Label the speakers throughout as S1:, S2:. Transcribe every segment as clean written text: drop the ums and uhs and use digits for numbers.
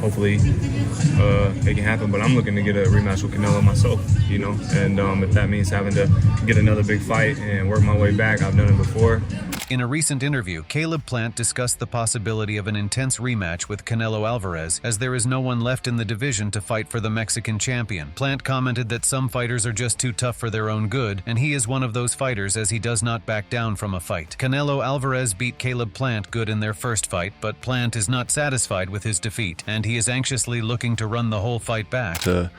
S1: hopefully it can happen. But I'm looking to get a rematch with Canelo myself, you know. And if that means having to get another big fight and work my way back, I've done it before.
S2: In a recent interview, Caleb Plant discussed the possibility of an intense rematch with Canelo Alvarez, as there is no one left in the division to fight for the Mexican champion. Plant commented that some fighters are just too tough for their own good, and he is one of those fighters as he does not back down from a fight. Canelo Alvarez beat Caleb Plant good in their first fight, but Plant is not satisfied with his defeat, and he is anxiously looking to run the whole fight back.
S1: To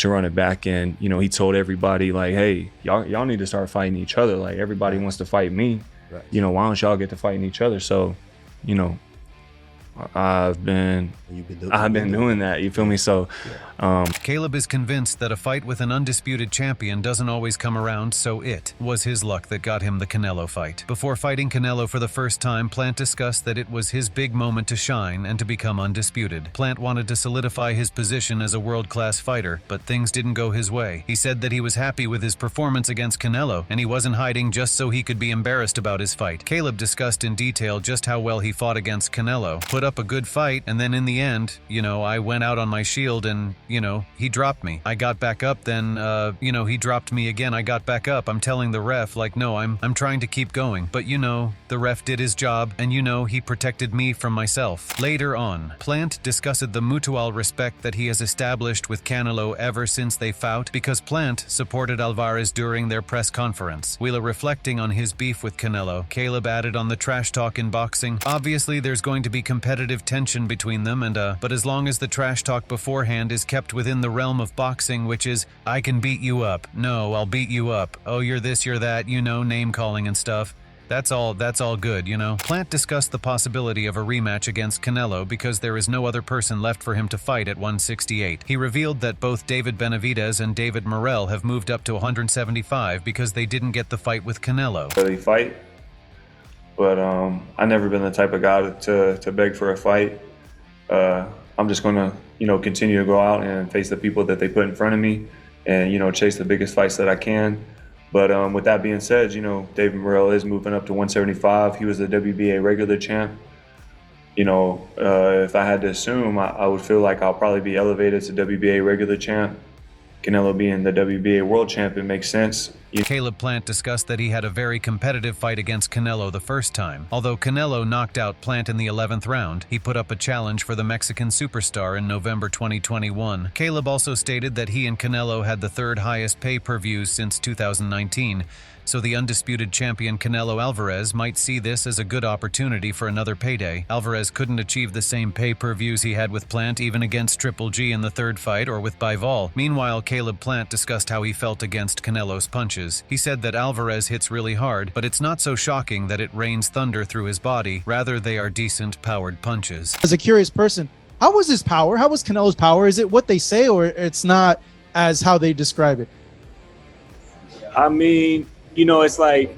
S1: run it back, and you know, he told everybody like, hey, y'all need to start fighting each other. Like, everybody wants to fight me. You know, why don't y'all get to fighting each other? So, you know, I've been doing that, you feel me? So
S2: Caleb is convinced that a fight with an undisputed champion doesn't always come around, so it was his luck that got him the Canelo fight. Before fighting Canelo for the first time, Plant discussed that it was his big moment to shine and to become undisputed. Plant wanted to solidify his position as a world-class fighter, but things didn't go his way. He said that he was happy with his performance against Canelo, and he wasn't hiding just so he could be embarrassed about his fight. Caleb discussed in detail just how well he fought against Canelo, put up a good fight, and then in the end, you know, I went out on my shield and, you know, he dropped me. I got back up, then, you know, he dropped me again. I got back up. I'm telling the ref, like, no, I'm trying to keep going. But, you know, the ref did his job, and, you know, he protected me from myself. Later on, Plant discussed the mutual respect that he has established with Canelo ever since they fought, because Plant supported Alvarez during their press conference. While reflecting on his beef with Canelo, Caleb added on the trash talk in boxing, obviously there's going to be competitive tension between them, and but as long as the trash talk beforehand is kept within the realm of boxing, which is, I can beat you up, no, I'll beat you up, oh, you're this, you're that, you know, name calling and stuff. That's all good, you know. Plant discussed the possibility of a rematch against Canelo because there is no other person left for him to fight at 168. He revealed that both David Benavidez and David Morrell have moved up to 175 because they didn't get the fight with Canelo.
S1: Really fight, but I've never been the type of guy to beg for a fight. I'm just going to, you know, continue to go out and face the people that they put in front of me and, you know, chase the biggest fights that I can. But with that being said, you know, David Morrell is moving up to 175. He was the WBA regular champ. You know, if I had to assume, I would feel like I'll probably be elevated to WBA regular champ. Canelo being the WBA world champion makes sense.
S2: Caleb Plant discussed that he had a very competitive fight against Canelo the first time. Although Canelo knocked out Plant in the 11th round, he put up a challenge for the Mexican superstar in November 2021. Caleb also stated that he and Canelo had the third highest pay-per-views since 2019, so the undisputed champion Canelo Alvarez might see this as a good opportunity for another payday. Alvarez couldn't achieve the same pay-per-views he had with Plant even against Triple G in the third fight or with Bivol. Meanwhile, Caleb Plant discussed how he felt against Canelo's punches. He said that Alvarez hits really hard, but it's not so shocking that it rains thunder through his body. Rather, they are decent powered punches.
S3: As a curious person, how was his power? How was Canelo's power? Is it what they say or it's not as how they describe it?
S4: I mean, you know, it's like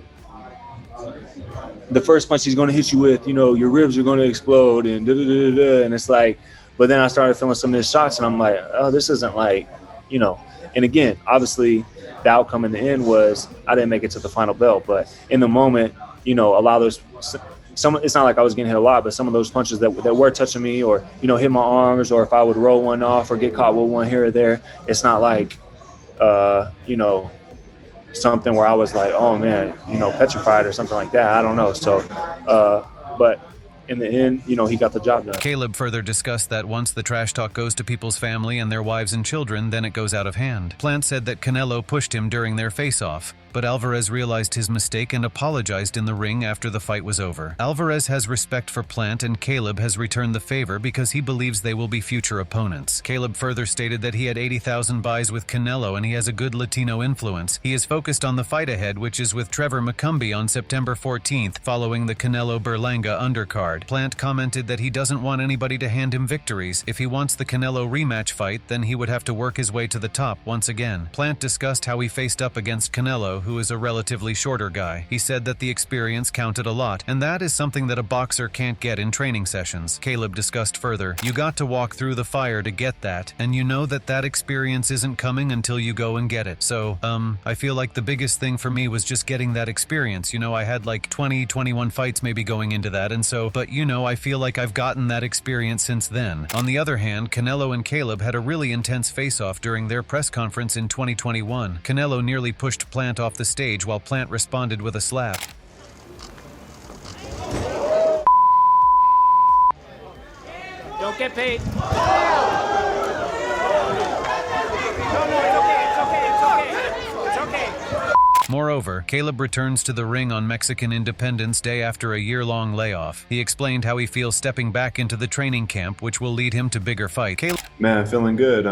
S4: the first punch he's going to hit you with, you know, your ribs are going to explode and and it's like, but then I started feeling some of his shots and I'm like, oh, this isn't like, you know, and again, obviously the outcome in the end was I didn't make it to the final bell, but in the moment, you know, a lot of those, it's not like I was getting hit a lot, but some of those punches that were touching me or, you know, hit my arms, or if I would roll one off or get caught with one here or there, it's not like, you know, something where I was like, oh man, you know, petrified or something like that. I don't know. So, but in the end, you know, he got the job done.
S2: Caleb further discussed that once the trash talk goes to people's family and their wives and children, then it goes out of hand. Plant said that Canelo pushed him during their face-off, but Alvarez realized his mistake and apologized in the ring after the fight was over. Alvarez has respect for Plant and Caleb has returned the favor because he believes they will be future opponents. Caleb further stated that he had 80,000 buys with Canelo and he has a good Latino influence. He is focused on the fight ahead, which is with Trevor McCumbee on September 14th, following the Canelo Berlanga undercard. Plant commented that he doesn't want anybody to hand him victories. If he wants the Canelo rematch fight, then he would have to work his way to the top once again. Plant discussed how he faced up against Canelo, who is a relatively shorter guy. He said that the experience counted a lot, and that is something that a boxer can't get in training sessions. Caleb discussed further, "You got to walk through the fire to get that, and you know that that experience isn't coming until you go and get it. So, I feel like the biggest thing for me was just getting that experience. You know, I had like 20, 21 fights maybe going into that, and so, but you know, I feel like I've gotten that experience since then." On the other hand, Canelo and Caleb had a really intense face-off during their press conference in 2021. Canelo nearly pushed Plant off the stage while Plant responded with a slap.
S5: Don't get paid. It's okay.
S2: Moreover, Caleb returns to the ring on Mexican Independence Day after a year-long layoff. He explained how he feels stepping back into the training camp, which will lead him to bigger fights.
S1: Man, feeling good.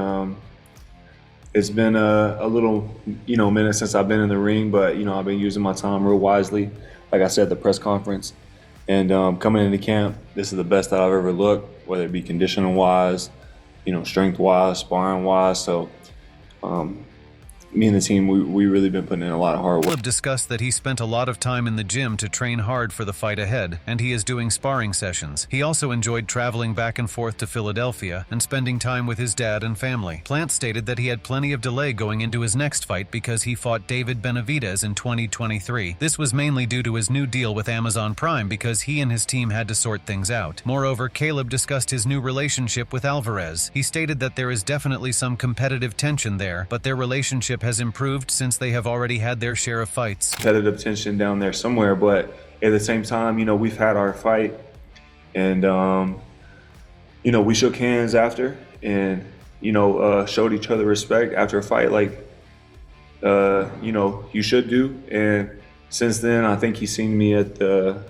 S1: It's been a little, minute since I've been in the ring, but, I've been using my time real wisely. Like I said, the press conference. And coming into camp, this is the best that I've ever looked, whether it be conditioning-wise, strength-wise, sparring-wise. So me and the team, we really been putting in a lot of hard work.
S2: Caleb discussed that he spent a lot of time in the gym to train hard for the fight ahead, and he is doing sparring sessions. He also enjoyed traveling back and forth to Philadelphia and spending time with his dad and family. Plant stated that he had plenty of delay going into his next fight because he fought David Benavidez in 2023. This was mainly due to his new deal with Amazon Prime because he and his team had to sort things out. Moreover, Caleb discussed his new relationship with Alvarez. He stated that there is definitely some competitive tension there, but their relationship has improved since they have already had their share of fights.
S1: Competitive tension down there somewhere, but at the same time, we've had our fight, and we shook hands after, and showed each other respect after a fight, like you should do. And since then, I think he's seen me at the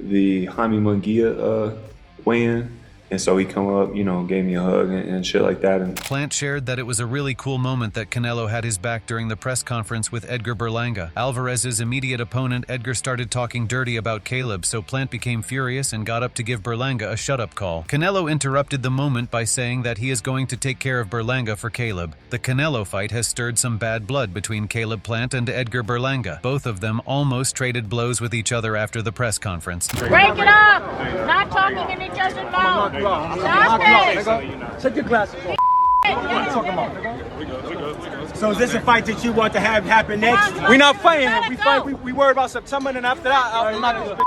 S1: Jaime Munguia weigh-in. And so he come up, gave me a hug and shit like that. And
S2: Plant shared that it was a really cool moment that Canelo had his back during the press conference with Edgar Berlanga. Alvarez's immediate opponent, Edgar, started talking dirty about Caleb, so Plant became furious and got up to give Berlanga a shut-up call. Canelo interrupted the moment by saying that he is going to take care of Berlanga for Caleb. The Canelo fight has stirred some bad blood between Caleb Plant and Edgar Berlanga. Both of them almost traded blows with each other after the press conference.
S6: Break it up! Not talking in each other's mouth! Stop it!
S5: Take your glasses off.
S6: What are you talking about?
S5: So is this a fight that you want to have happen next? We're not fighting. We worried about September, and then after that, I'm not gonna.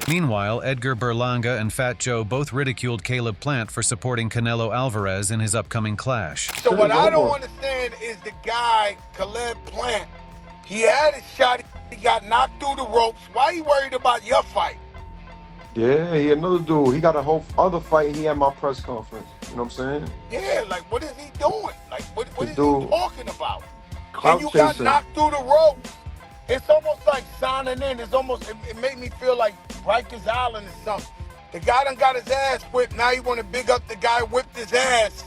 S2: Meanwhile, Edgar Berlanga and Fat Joe both ridiculed Caleb Plant for supporting Canelo Alvarez in his upcoming clash.
S7: So what I don't understand is the guy, Caleb Plant, he had his shot, he got knocked through the ropes. Why you worried about your fight?
S8: Yeah, he another dude. He got a whole other fight he had my press conference. You know what I'm saying?
S7: Yeah, like what is he doing? Like what is he
S8: dude,
S7: talking about?
S8: clout
S7: And you got
S8: chasing.
S7: knocked through the ropes. It's almost like signing in. It's almost, it made me feel like Rikers Island or something. The guy done got his ass whipped. Now you want to big up the guy who whipped his ass.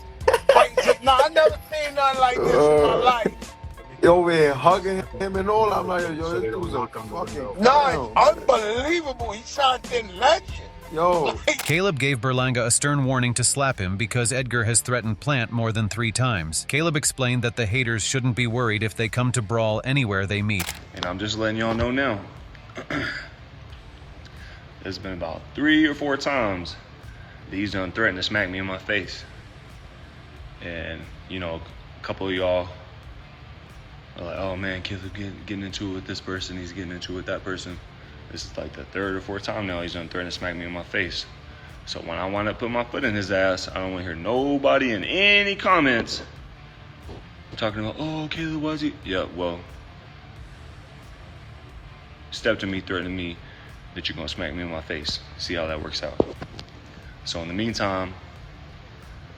S7: Nah, I never seen nothing like this in my life.
S8: Over here hugging him and all. I'm like, yo, this dude's a fucking.
S7: No, it's unbelievable. He signed in legend.
S8: Yo.
S2: Caleb gave Berlanga a stern warning to slap him because Edgar has threatened Plant more than 3 times. Caleb explained that the haters shouldn't be worried if they come to brawl anywhere they meet.
S1: And I'm just letting y'all know now. There's been about 3 or 4 times that he's done threatened to smack me in my face. And, a couple of y'all are like, oh man, Caleb getting into it with this person, he's getting into it with that person. This is like the 3rd or 4th time now he's done threatening to smack me in my face. So when I wind up putting my foot in his ass, I don't want to hear nobody in any comments talking about, oh, Caleb, why is he? Yeah, well, step to me, threatening me that you're going to smack me in my face. See how that works out. So in the meantime,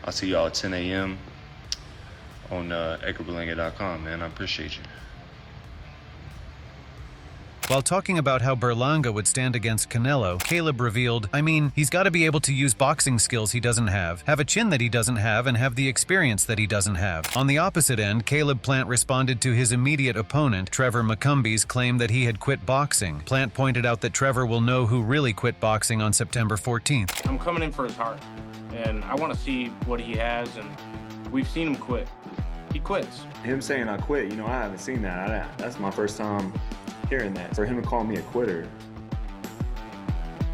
S1: I'll see y'all at 10 a.m. on EdgarBerlanga.com, man. I appreciate you.
S2: While talking about how Berlanga would stand against Canelo, Caleb revealed, he's got to be able to use boxing skills he doesn't have a chin that he doesn't have, and have the experience that he doesn't have. On the opposite end, Caleb Plant responded to his immediate opponent, Trevor McCumbie's claim that he had quit boxing. Plant pointed out that Trevor will know who really quit boxing on September 14th.
S9: I'm coming in for his heart, and I want to see what he has, and we've seen him quit. he quits.
S1: Him saying I quit, I haven't seen that. That's my first time hearing that. For him to call me a quitter,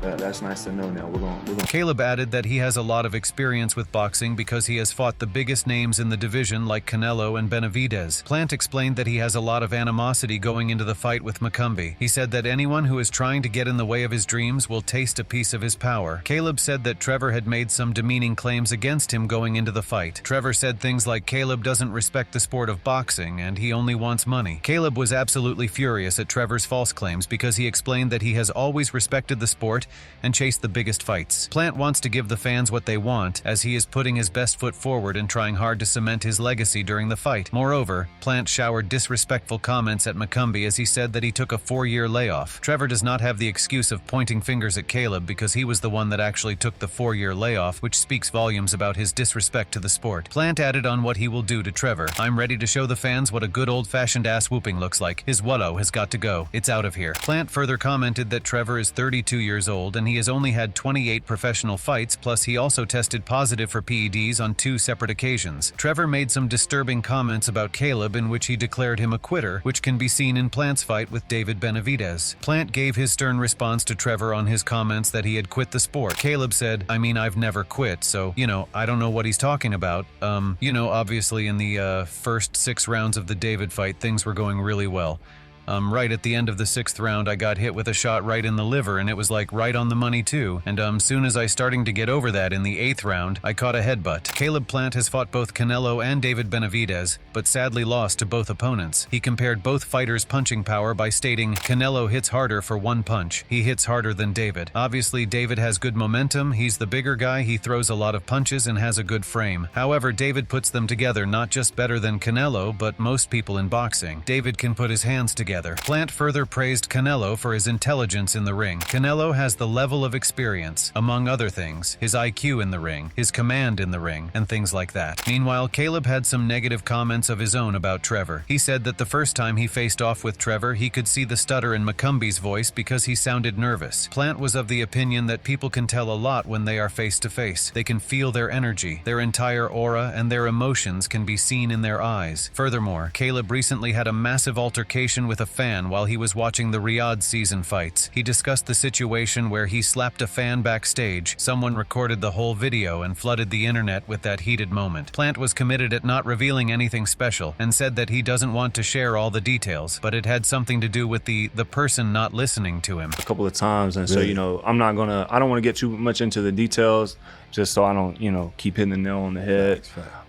S1: that's nice to know now. We're going.
S2: Caleb added that he has a lot of experience with boxing because he has fought the biggest names in the division like Canelo and Beterbiev. Plant explained that he has a lot of animosity going into the fight with McCumbee. He said that anyone who is trying to get in the way of his dreams will taste a piece of his power. Caleb said that Trevor had made some demeaning claims against him going into the fight. Trevor said things like Caleb doesn't respect the sport of boxing and he only wants money. Caleb was absolutely furious at Trevor's false claims because he explained that he has always respected the sport and chased the biggest fights. Plant wants to give the fans what they want, as he is putting his best foot forward and trying hard to cement his legacy during the fight. Moreover, Plant showered disrespectful comments at McCumbee as he said that he took a 4-year layoff. Trevor does not have the excuse of pointing fingers at Caleb because he was the one that actually took the 4-year layoff, which speaks volumes about his disrespect to the sport. Plant added on what he will do to Trevor. I'm ready to show the fans what a good old-fashioned ass whooping looks like. His wallow has got to go. It's out of here. Plant further commented that Trevor is 32 years old and he has only had 28 professional fights, plus he also tested positive for PEDs on 2 separate occasions. Trevor made some disturbing comments about Caleb in which he declared him a quitter, which can be seen in Plant's fight with David Benavidez. Plant gave his stern response to Trevor on his comments that he had quit the sport. Caleb said, I mean, I've never quit, so, I don't know what he's talking about. Obviously in the first 6 rounds of the David fight, things were going really well. Right at the end of the 6th round, I got hit with a shot right in the liver, and it was like right on the money too. And soon as I starting to get over that in the 8th round, I caught a headbutt. Caleb Plant has fought both Canelo and David Benavidez, but sadly lost to both opponents. He compared both fighters' punching power by stating, Canelo hits harder for 1 punch. He hits harder than David. Obviously, David has good momentum, he's the bigger guy, he throws a lot of punches and has a good frame. However, David puts them together not just better than Canelo, but most people in boxing. David can put his hands together. Plant further praised Canelo for his intelligence in the ring. Canelo has the level of experience, among other things, his IQ in the ring, his command in the ring, and things like that. Meanwhile, Caleb had some negative comments of his own about Trevor. He said that the first time he faced off with Trevor, he could see the stutter in McCumbee's voice because he sounded nervous. Plant was of the opinion that people can tell a lot when they are face to face. They can feel their energy, their entire aura, and their emotions can be seen in their eyes. Furthermore, Caleb recently had a massive altercation with a fan while he was watching the Riyadh season fights. He discussed the situation where he slapped a fan backstage. Someone recorded the whole video and flooded the internet with that heated moment. Plant was committed at not revealing anything special and said that he doesn't want to share all the details, but it had something to do with the person not listening to him.
S4: A couple of times, and so I don't want to get too much into the details just so I don't keep hitting the nail on the head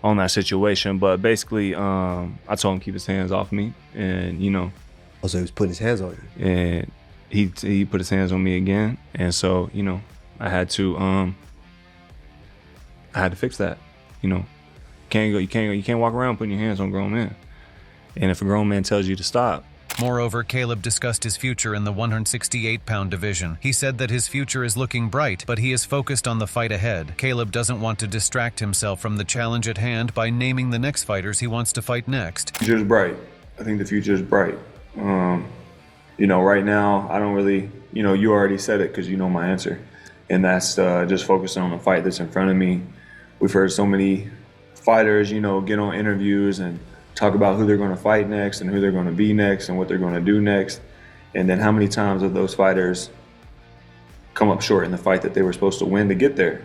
S4: on that situation. But basically I told him to keep his hands off me, and
S10: Oh, so he was putting his hands on you.
S4: And he put his hands on me again, and so I had to fix that. You can't walk around putting your hands on grown men. And if a grown man tells you to stop.
S2: Moreover, Caleb discussed his future in the 168-pound division. He said that his future is looking bright, but he is focused on the fight ahead. Caleb doesn't want to distract himself from the challenge at hand by naming the next fighters he wants to fight next.
S1: Future's bright. I think the future is bright. Right now, I don't really, you already said it because you know my answer. And that's just focusing on the fight that's in front of me. We've heard so many fighters, get on interviews and talk about who they're going to fight next and who they're going to be next and what they're going to do next. And then how many times have those fighters come up short in the fight that they were supposed to win to get there?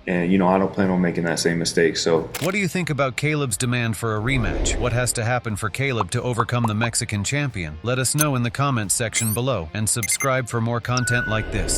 S1: And, I don't plan on making that same mistake, so.
S2: What do you think about Caleb's demand for a rematch? What has to happen for Caleb to overcome the Mexican champion? Let us know in the comments section below, and subscribe for more content like this.